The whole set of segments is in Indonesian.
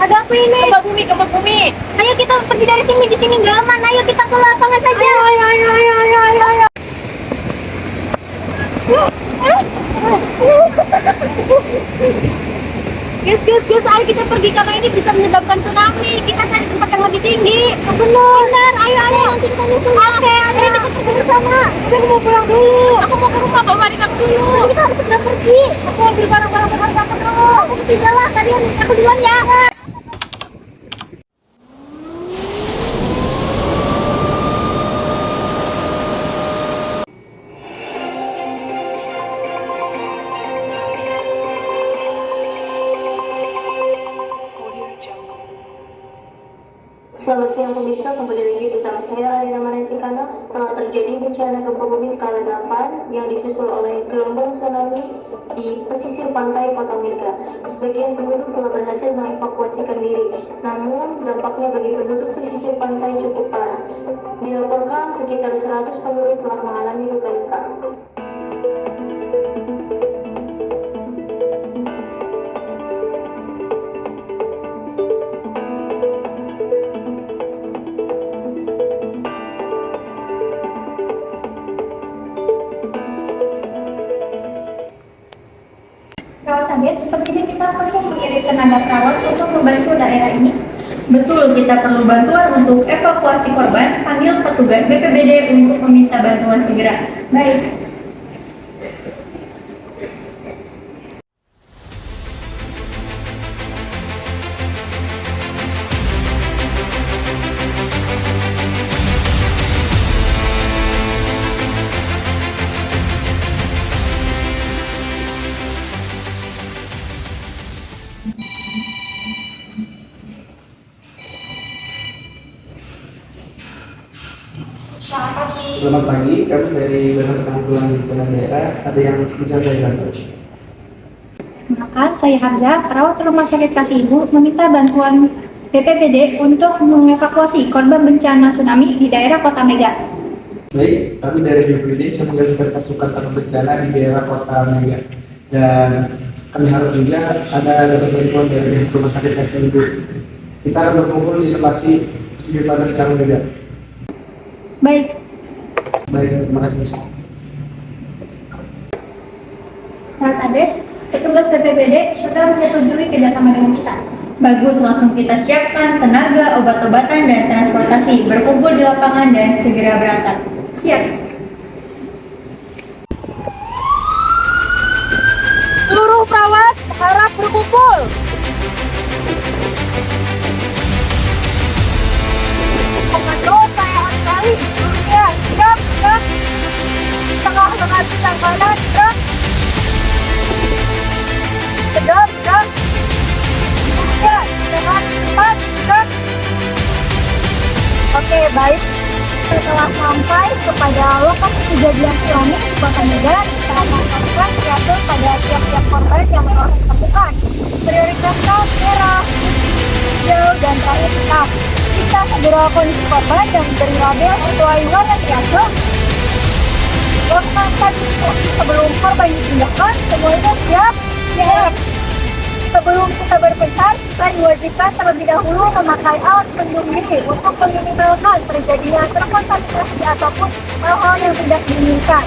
Ada apa ini? Gempa bumi. Ayo kita pergi dari sini, di sini nggak aman. Ayo kita ke lapangan saja. Ayo. Guys, ayo kita pergi karena ini bisa menyebabkan tsunami. Kita cari tempat yang lebih tinggi. Benar. Ayo. Nanti kita nyusul. Oke, ayo kita pergi bersama. Aku mau pulang dulu. Aku mau ke rumah bawa adik aku dulu. Kita harus segera pergi. Aku ambil barang-barang aku dulu. Aku mesti jalan. Tadi aku duluan ya. Selamat siang pemirsa, kembali lagi bersama saya Alina Manasikana. Telah terjadi bencana gempa bumi skala 8 yang disusul oleh gelombang tsunami di pesisir pantai Kota Mega. Sebagian penduduk telah berhasil mengevakuasikan diri, namun dampaknya bagi penduduk pesisir pantai cukup parah. Dilaporkan sekitar 100 penduduk telah mengalami luka-luka. Sepertinya kita perlu mengirim tenaga perawat untuk membantu daerah ini. Betul, kita perlu bantuan untuk evakuasi korban. Panggil petugas BPBD untuk meminta bantuan segera. Baik. Selamat pagi, kami dari Badan Penanggulangan Bencana Daerah. Ada yang bisa saya bantu? Maka saya Hamzah, perawat Rumah Sakit Kasih Ibu, meminta bantuan BPBD untuk mengevakuasi korban bencana tsunami di daerah Kota Mega. Baik, kami dari BPBD sedang pasukan tanggap bencana di daerah Kota Mega. Dan kami harap juga ada bantuan dari Rumah Sakit Kasih Ibu. Kita akan berkumpul di lokasi pesisir pantai sekarang juga. Baik, terima kasih. Pak Kades, petugas BPBD sudah menyetujui kerjasama dengan kita. Bagus, langsung kita siapkan tenaga, obat-obatan, dan transportasi. Berkumpul di lapangan dan segera berangkat. Siap. Seluruh perawat harap berkumpul. Komando saya sekali. Ya, siap. Tengah mengajukan kanan, gerak. Tegap. Ya, dengan cepat, gerak. Oke, baik. setelah sampai kepada lokasi kejadian tsunami di Kota Mega, kita akan melakukan triage pada tiap-tiap korban yang telah ditemukan. Prioritasnya merah, hijau, dan terakhir hitam. Kita segera kondisi korban dan beri label sesuai warna triage. Lakukan instruksi sebelum korban dipindahkan. Semuanya siap? Siap. Sebelum kita berpencar, kita diwajibkan terlebih dahulu memakai alat pelindung diri untuk meminimalkan terjadinya terkontaminasi ataupun hal-hal yang tidak diinginkan.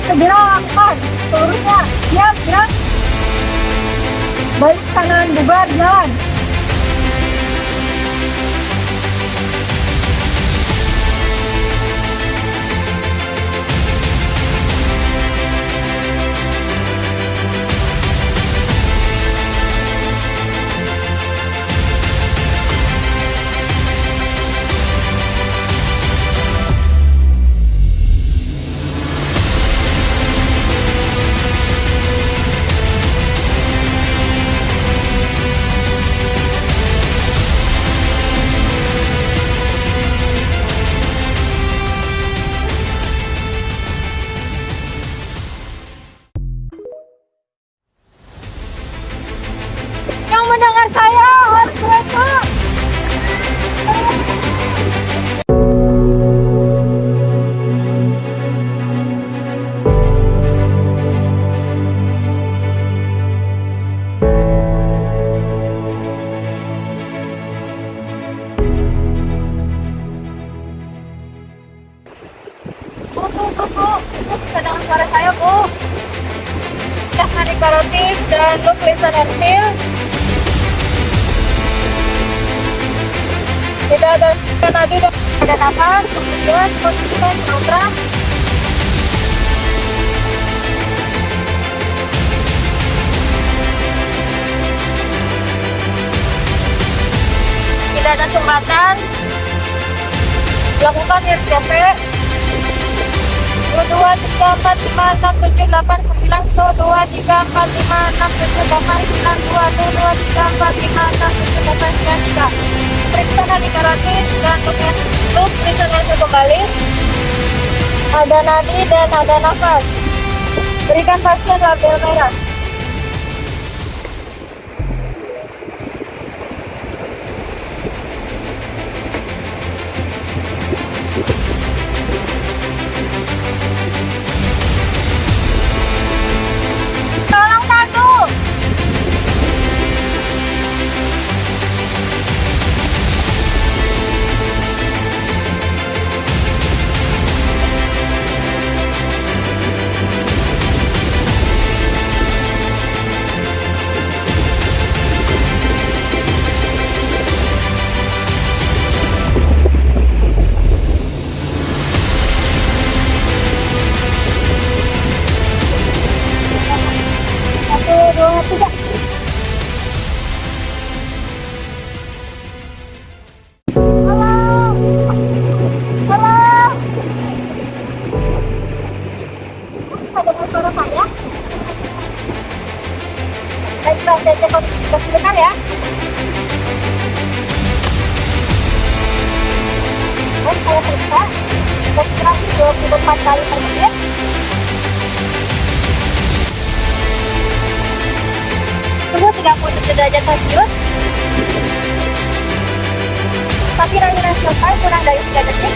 Segera lakukan. Seluruhnya siap, gerak. Balik kanan, bubar, jalan. Yang mendengar saya harus berenang. Bu, bisa dengar suara saya, Bu? Tes narik barotis dan look listen and feel. Kita ada nadi dan ada nafas, kemudian konsisten program. Tidak ada sumbatan. Lakukan RCP. 2, 3, 4, 5, 6, 7, 8, 9, 2, 3, 4, 5, 6, 7, 8, 9, 2, 2, 3, 4, 5, 6, 7, 8, 9, 3. Periksa nadi karotis dan loop listen kembali. Ada nadi dan ada nafas. Berikan pasien label merah. Tolong bantu. Baiklah, saya cepat sebentar ya. Dan saya periksa konsentrasi 24 kali per menit. Suhu 37 derajat Celcius. Tapi rayuan selesai kurang dari 3 detik.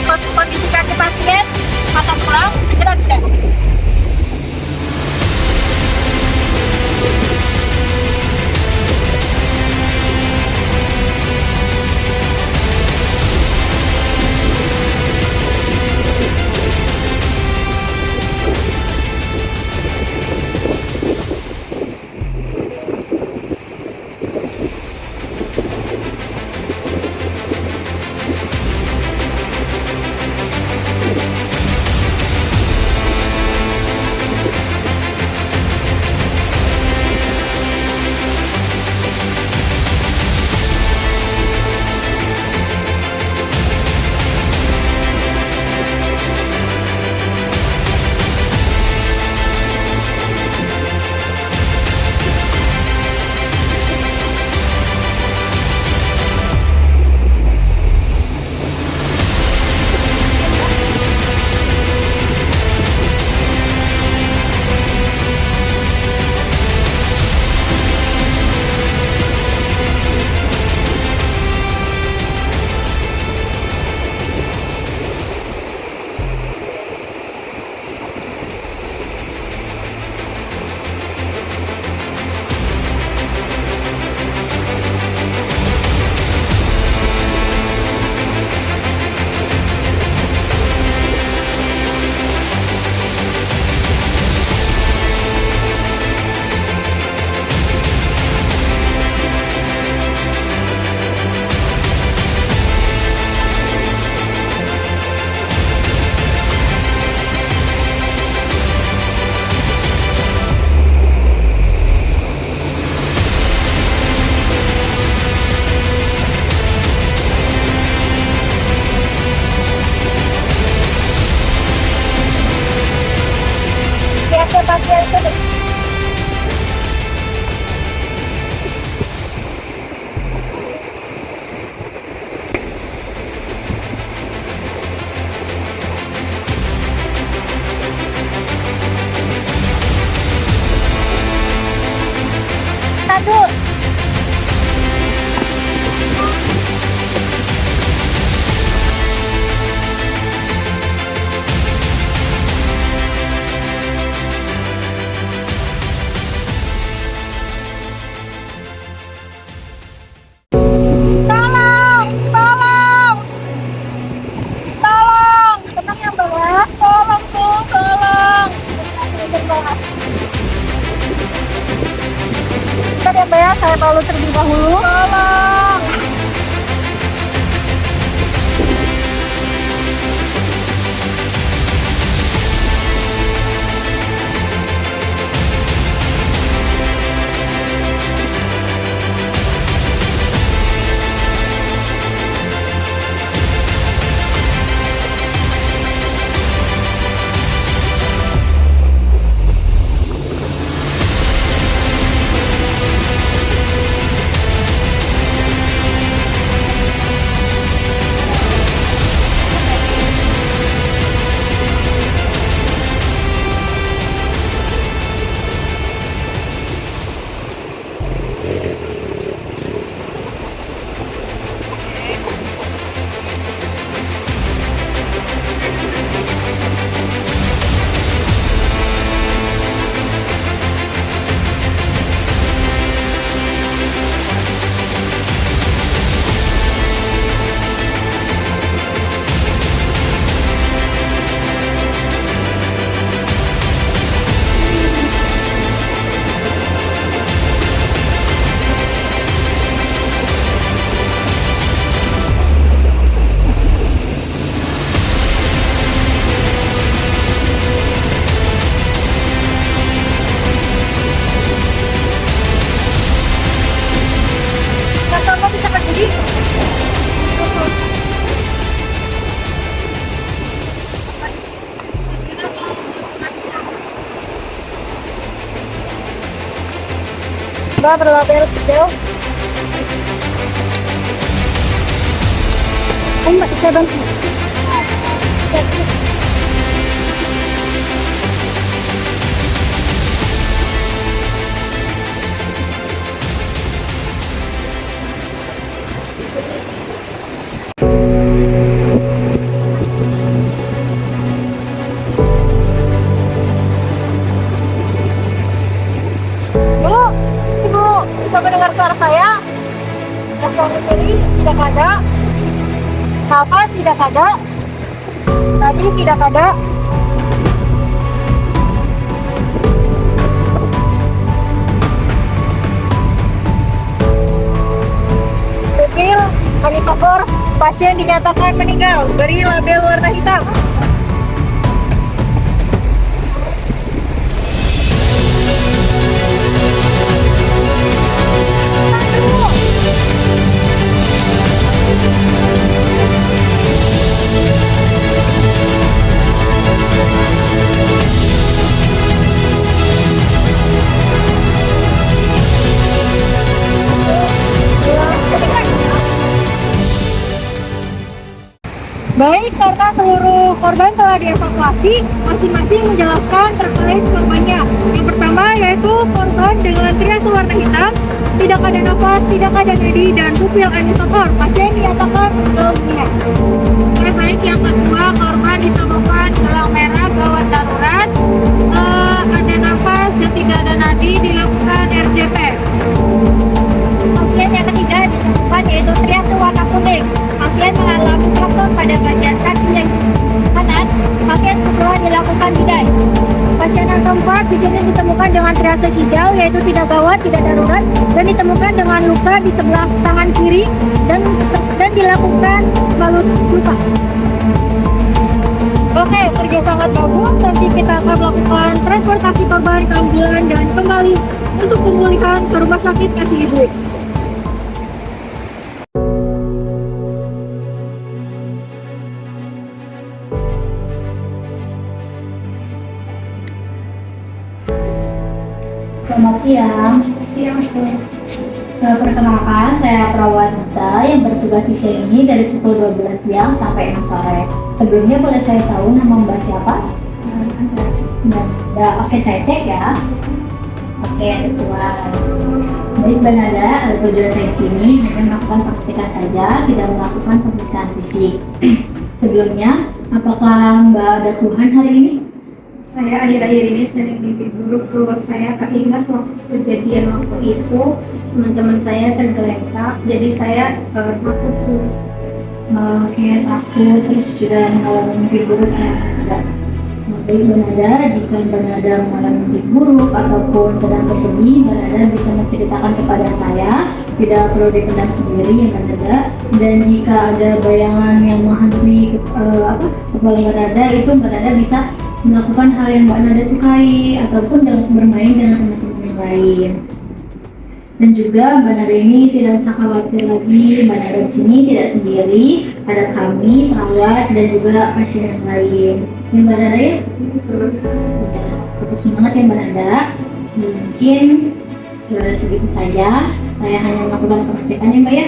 Masuk kondisi kaki pasien, mata pulang, segera tidak. tangga berlabel hijau. Ayo Mbak, saya bantu. Ibu, Ibu bisa mendengar suara saya? Yang kiri tidak ada. Nafas tidak ada. Tadi tidak ada. Pupil, manipakor, pasien dinyatakan meninggal. Beri label warna hitam. Baik, karena seluruh korban telah dievakuasi, masing-masing menjelaskan terkait korbannya. Yang pertama yaitu korban dengan triase warna hitam, tidak ada nafas, tidak ada nadi, dan pupil anisokor. Pasien dinyatakan meninggal dunia. Baik, yang kedua korban ditemukan gelang merah gawat darurat, ada nafas dan tidak ada nadi, dilakukan RJP. Pasien yang ketiga ditemukan yaitu triase warna kuning. Pasien mengalami fracture pada bagian kaki yang kanan. Pasien segera dilakukan bidai. Pasien yang keempat di sini ditemukan dengan triase hijau yaitu tidak gawat, tidak darurat, dan ditemukan dengan luka di sebelah tangan kiri dan dilakukan balut luka. Oke, kerja sangat bagus. Nanti kita akan melakukan transportasi korban ke ambulan dan kembali untuk pemulihan ke rumah sakit Kasih Ibu. Selamat siang. Siang, Sus. Perkenalkan, saya Prawanta yang bertugas di sini dari pukul 12 siang sampai 6 sore. Sebelumnya boleh saya tahu nama Mbak siapa? Nada. Oke, saya cek ya. Oke, sesuai. Baik, Mbak Nada, tujuan saya di sini hanya melakukan praktikan saja, tidak melakukan pemeriksaan fisik. Sebelumnya, apakah Mbak ada keluhan hari ini? Saya akhir-akhir ini sering mimpi buruk, saya keingat waktu kejadian waktu itu teman-teman saya tergeletak, jadi saya takut sus. Oke, takut, terus juga mengalami mimpi buruk ya? Enggak. Baik, Mbak Nada, jika Mbak Nada mengalami mimpi buruk ataupun sedang bersedih, Mbak Nada bisa menceritakan kepada saya, tidak perlu dipendam sendiri ya Mbak Nada. Dan jika ada bayangan yang menghantui kepala Mbak Nada, itu Mbak Nada bisa melakukan hal yang Mbak Nada sukai ataupun bermain dengan teman-teman yang lain. Dan juga Mbak Nada ini tidak usah khawatir lagi, Mbak Nada di sini tidak sendiri, ada kami, perawat dan juga pasien yang lain. Ya Mbak Nada ya? Sus. Ya, tetap semangat ya Mbak Nada. Mungkin segitu saja. Saya hanya melakukan praktekan ya Mbak ya.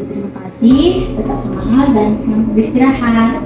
Terima kasih, tetap semangat dan selamat beristirahat.